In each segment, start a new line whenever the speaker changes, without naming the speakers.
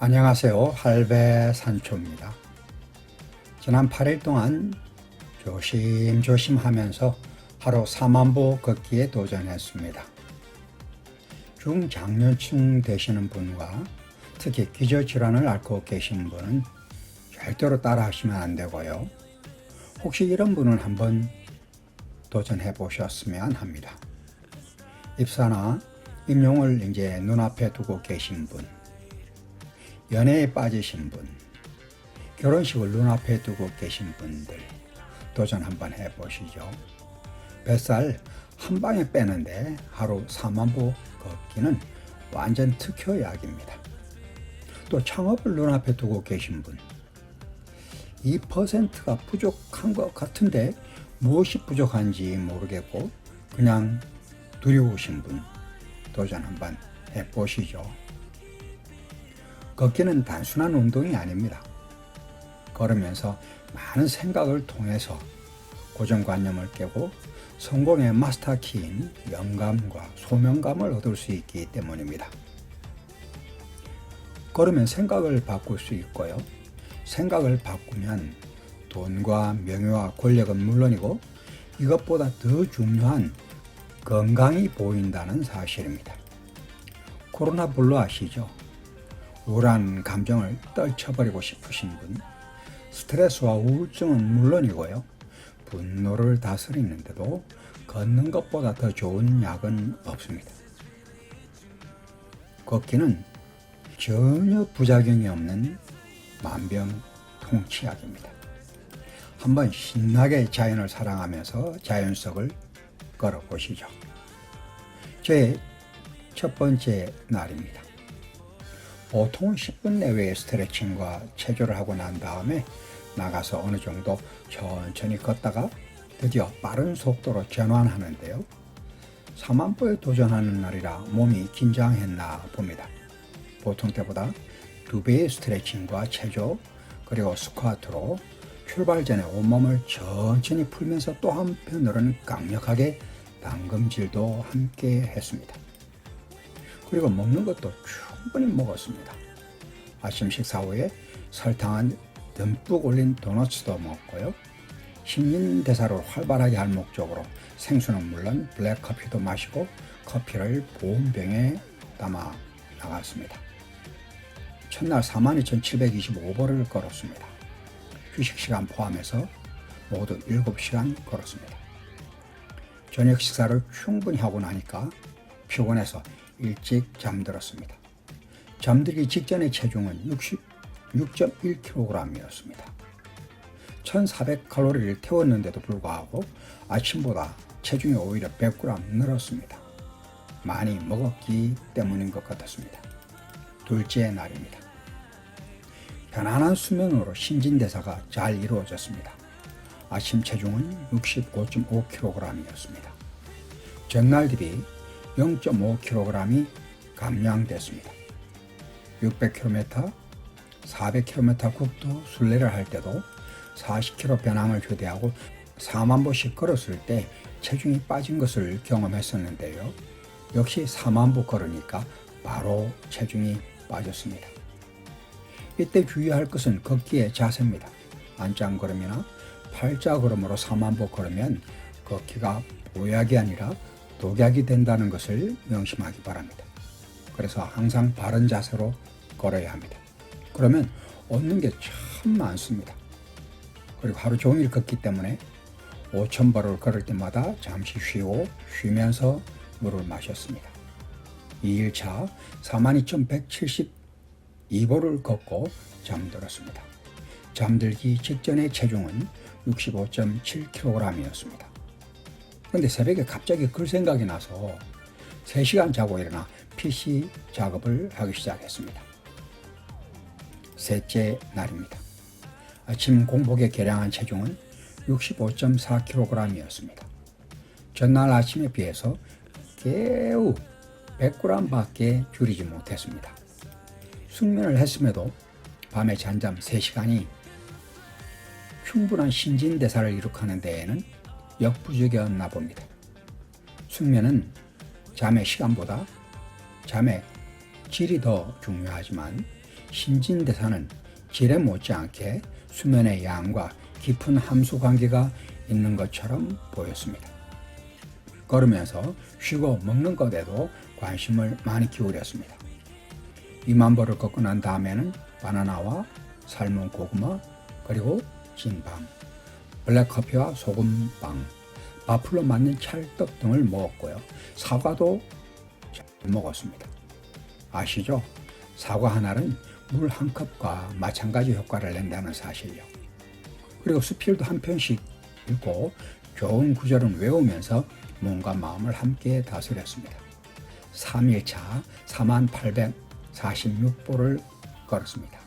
안녕하세요. 할배 산초입니다. 지난 8일 동안 조심조심 하면서 하루 4만 보 걷기에 도전했습니다. 중장년층 되시는 분과 특히 기저질환을 앓고 계신 분은 절대로 따라 하시면 안 되고요. 혹시 이런 분은 한번 도전해 보셨으면 합니다. 입사나 임용을 이제 눈앞에 두고 계신 분, 연애에 빠지신 분, 결혼식을 눈앞에 두고 계신 분들 도전 한번 해보시죠. 뱃살 한 방에 빼는데 하루 4만 보 걷기는 완전 특효약입니다. 또 창업을 눈앞에 두고 계신 분, 2%가 부족한 것 같은데 무엇이 부족한지 모르겠고 그냥 두려우신 분 도전 한번 해보시죠. 걷기는 단순한 운동이 아닙니다. 걸으면서 많은 생각을 통해서 고정관념을 깨고 성공의 마스터키인 영감과 소명감을 얻을 수 있기 때문입니다. 걸으면 생각을 바꿀 수 있고요. 생각을 바꾸면 돈과 명예와 권력은 물론이고 이것보다 더 중요한 건강이 보인다는 사실입니다. 코로나 블루 아시죠? 우울한 감정을 떨쳐버리고 싶으신 분, 스트레스와 우울증은 물론이고요. 분노를 다스리는데도 걷는 것보다 더 좋은 약은 없습니다. 걷기는 전혀 부작용이 없는 만병통치약입니다. 한번 신나게 자연을 사랑하면서 자연 속을 걸어보시죠. 제 첫 번째 날입니다. 보통 10분 내외의 스트레칭과 체조를 하고 난 다음에 나가서 어느 정도 천천히 걷다가 드디어 빠른 속도로 전환하는데요. 4만 보에 도전하는 날이라 몸이 긴장했나 봅니다. 보통 때보다 2배의 스트레칭과 체조 그리고 스쿼트로 출발 전에 온몸을 천천히 풀면서 또 한편으로는 강력하게 담금질도 함께 했습니다. 그리고 먹는 것도 충분히 먹었습니다. 아침 식사 후에 설탕은 듬뿍 올린 도너츠도 먹고요. 신진대사를 활발하게 할 목적으로 생수는 물론 블랙커피도 마시고 커피를 보온병에 담아 나갔습니다. 첫날 42,725보를 걸었습니다. 휴식 시간 포함해서 모두 7시간 걸었습니다. 저녁 식사를 충분히 하고 나니까 피곤해서 일찍 잠들었습니다. 잠들기 직전의 체중은 66.1kg이었습니다. 1,400칼로리를 태웠는데도 불구하고 아침보다 체중이 오히려 100g 늘었습니다. 많이 먹었기 때문인 것 같았습니다. 둘째 날입니다. 편안한 수면으로 신진대사가 잘 이루어졌습니다. 아침 체중은 65.5kg이었습니다. 전날 대비 0.5kg이 감량됐습니다. 600km, 400km 국도 순례를 할 때도 40kg 변함을 휴대하고 4만 보씩 걸었을 때 체중이 빠진 것을 경험했었는데요. 역시 4만 보 걸으니까 바로 체중이 빠졌습니다. 이때 주의할 것은 걷기의 자세입니다. 안짱걸음이나 팔자걸음으로 4만 보 걸으면 걷기가 보약이 아니라 독약이 된다는 것을 명심하기 바랍니다. 그래서 항상 바른 자세로 걸어야 합니다. 그러면 얻는 게 참 많습니다. 그리고 하루 종일 걷기 때문에 5,000보를 걸을 때마다 잠시 쉬면서 물을 마셨습니다. 2일차 42,172보를 걷고 잠들었습니다. 잠들기 직전의 체중은 65.7kg이었습니다. 그런데 새벽에 갑자기 글 생각이 나서 3시간 자고 일어나 PC 작업을 하기 시작했습니다. 셋째 날입니다. 아침 공복에 계량한 체중은 65.4kg이었습니다. 전날 아침에 비해서 겨우 100g밖에 줄이지 못했습니다. 숙면을 했음에도 밤에 잔잠 3시간이 충분한 신진대사를 이룩하는 데에는 역부족이었나 봅니다. 숙면은 잠의 시간보다 잠의 질이 더 중요하지만 신진대사는 질에 못지않게 수면의 양과 깊은 함수 관계가 있는 것처럼 보였습니다. 걸으면서 쉬고 먹는 것에도 관심을 많이 기울였습니다. 2만 보를 걷고 난 다음에는 바나나와 삶은 고구마, 그리고 진밤, 블랙커피와 소금빵, 와플로 만든 찰떡 등을 먹었고요. 사과도 잘 먹었습니다. 아시죠? 사과 하나는 물 한 컵과 마찬가지 효과를 낸다는 사실요. 그리고 수필도 한 편씩 읽고 좋은 구절은 외우면서 몸과 마음을 함께 다스렸습니다. 3일차 4846보를 걸었습니다.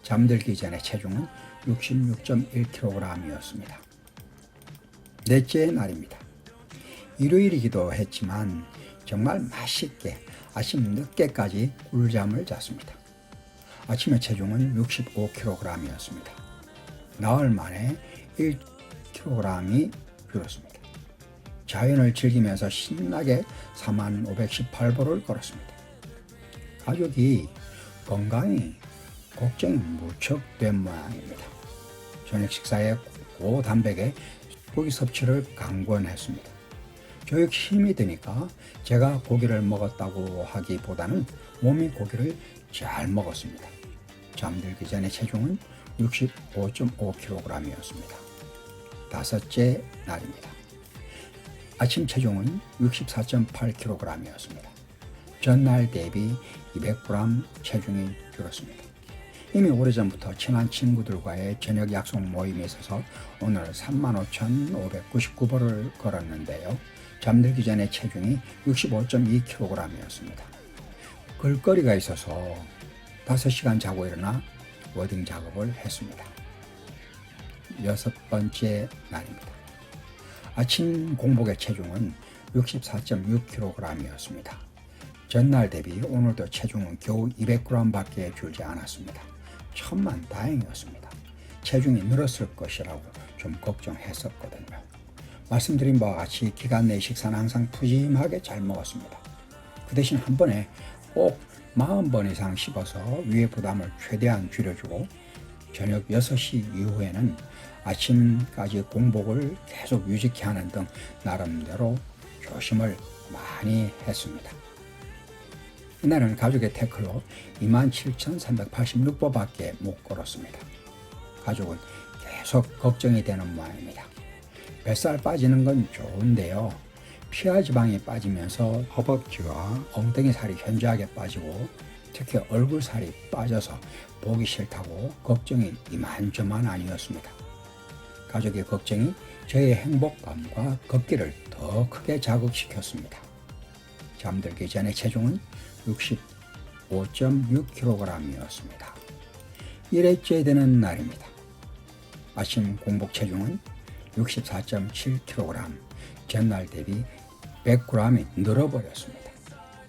잠들기 전에 체중은 66.1kg이었습니다. 넷째 날입니다. 일요일이기도 했지만 정말 맛있게 아침 늦게까지 꿀잠을 잤습니다. 아침에 체중은 65kg이었습니다. 나흘 만에 1kg이 줄었습니다. 자연을 즐기면서 신나게 4518보를 걸었습니다. 가족이 건강이 걱정이 무척 된 모양입니다. 저녁 식사에 고단백의 고기 섭취를 강권했습니다. 저 역시 힘이 드니까 제가 고기를 먹었다고 하기보다는 몸이 고기를 잘 먹었습니다. 잠들기 전에 체중은 65.5kg이었습니다. 다섯째 날입니다. 아침 체중은 64.8kg이었습니다. 전날 대비 200g 체중이 줄었습니다. 이미 오래전부터 친한 친구들과의 저녁 약속 모임이 있어서 오늘 35,599보를 걸었는데요. 잠들기 전에 체중이 65.2kg이었습니다. 걸거리가 있어서 5시간 자고 일어나 워딩 작업을 했습니다. 여섯 번째 날입니다. 아침 공복의 체중은 64.6kg이었습니다. 전날 대비 오늘도 체중은 겨우 200g밖에 줄지 않았습니다. 천만다행이었습니다. 체중이 늘었을 것이라고 좀 걱정했었거든요. 말씀드린 바와 같이 기간 내 식사는 항상 푸짐하게 잘 먹었습니다. 그 대신 한 번에 꼭 40번 이상 씹어서 위의 부담을 최대한 줄여주고 저녁 6시 이후에는 아침까지 공복을 계속 유지케 하는 등 나름대로 조심을 많이 했습니다. 이날은 가족의 태클로 27,386보밖에 못 걸었습니다. 가족은 계속 걱정이 되는 모양입니다. 뱃살 빠지는 건 좋은데요. 피하 지방이 빠지면서 허벅지와 엉덩이 살이 현저하게 빠지고 특히 얼굴 살이 빠져서 보기 싫다고 걱정이 이만저만 아니었습니다. 가족의 걱정이 저의 행복감과 걷기를 더 크게 자극시켰습니다. 잠들기 전에 체중은 65.6kg이었습니다. 1회째 되는 날입니다. 아침 공복 체중은 64.7kg, 전날 대비 100g이 늘어버렸습니다.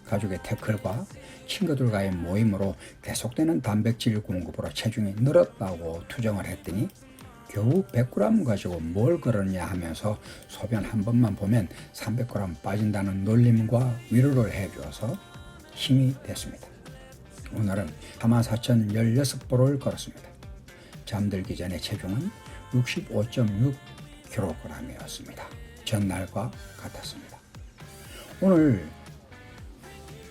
가족의 태클과 친구들과의 모임으로 계속되는 단백질 공급으로 체중이 늘었다고 투정을 했더니 겨우 100g 가지고 뭘 그러냐 하면서 소변 한 번만 보면 300g 빠진다는 놀림과 위로를 해주어서 힘이 됐습니다. 오늘은 44,016보를 걸었습니다. 잠들기 전에 체중은 65.6kg이었습니다. 전날과 같았습니다. 오늘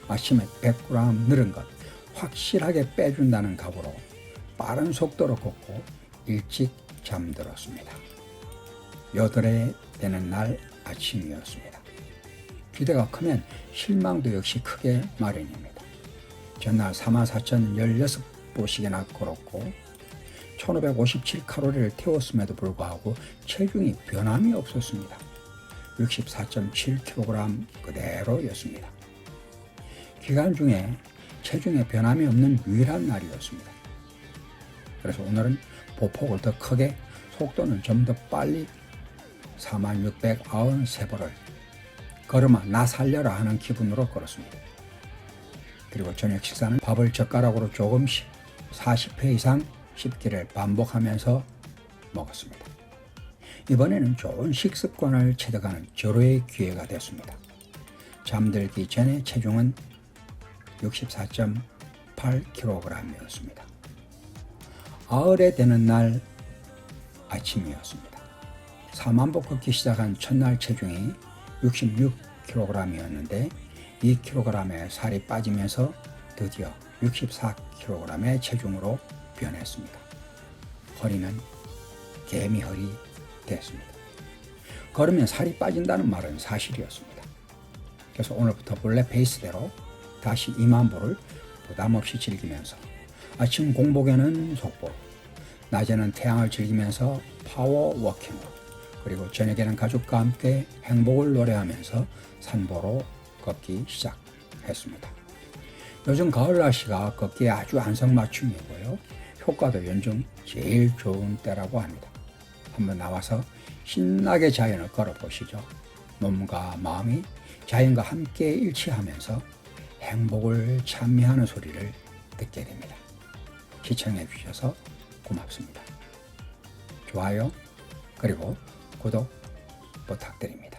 아침에 100g 늘은 것 확실하게 빼준다는 각오로 빠른 속도로 걷고 일찍 잠들었습니다. 8회 되는 날 아침이었습니다. 기대가 크면 실망도 역시 크게 마련입니다. 전날 44,016보씩이나 걸었고 1557칼로리를 태웠음에도 불구하고 체중이 변함이 없었습니다. 64.7kg 그대로였습니다. 기간 중에 체중에 변함이 없는 유일한 날이었습니다. 그래서 오늘은 보폭을 더 크게 속도는 좀 더 빨리 4693보를 걸음아 나 살려라 하는 기분으로 걸었습니다. 그리고 저녁 식사는 밥을 젓가락으로 조금씩 40회 이상 씹기를 반복하면서 먹었습니다. 이번에는 좋은 식습관을 체득하는 절호의 기회가 됐습니다. 잠들기 전에 체중은 68kg이었습니다. 가을에 되는 날 아침이었습니다. 4만보 걷기 시작한 첫날 체중이 66kg이었는데 2kg의 살이 빠지면서 드디어 64kg의 체중으로 변했습니다. 허리는 개미허리 됐습니다. 걸으면 살이 빠진다는 말은 사실이었습니다. 그래서 오늘부터 원래 페이스대로 다시 2만보를 부담없이 즐기면서 아침 공복에는 속보로, 낮에는 태양을 즐기면서 파워워킹으로, 그리고 저녁에는 가족과 함께 행복을 노래하면서 산보로 걷기 시작했습니다. 요즘 가을 날씨가 걷기에 아주 안성맞춤이고요. 효과도 연중 제일 좋은 때라고 합니다. 한번 나와서 신나게 자연을 걸어보시죠. 몸과 마음이 자연과 함께 일치하면서 행복을 찬미하는 소리를 듣게 됩니다. 시청해 주셔서 고맙습니다. 좋아요 그리고 구독 부탁드립니다.